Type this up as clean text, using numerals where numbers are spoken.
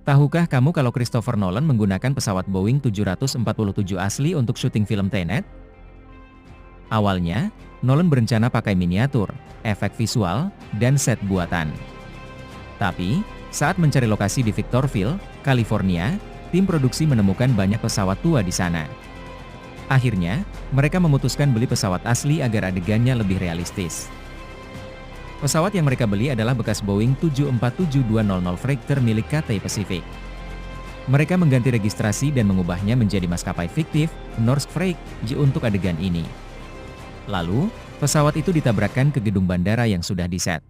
Tahukah kamu kalau Christopher Nolan menggunakan pesawat Boeing 747 asli untuk syuting film Tenet? Awalnya, Nolan berencana pakai miniatur, efek visual, dan set buatan. Tapi, saat mencari lokasi di Victorville, California, tim produksi menemukan banyak pesawat tua di sana. Akhirnya, mereka memutuskan beli pesawat asli agar adegannya lebih realistis. Pesawat yang mereka beli adalah bekas Boeing 747-200 Freighter milik Cathay Pacific. Mereka mengganti registrasi dan mengubahnya menjadi maskapai fiktif, Norsk Freight, untuk adegan ini. Lalu, pesawat itu ditabrakkan ke gedung bandara yang sudah diset.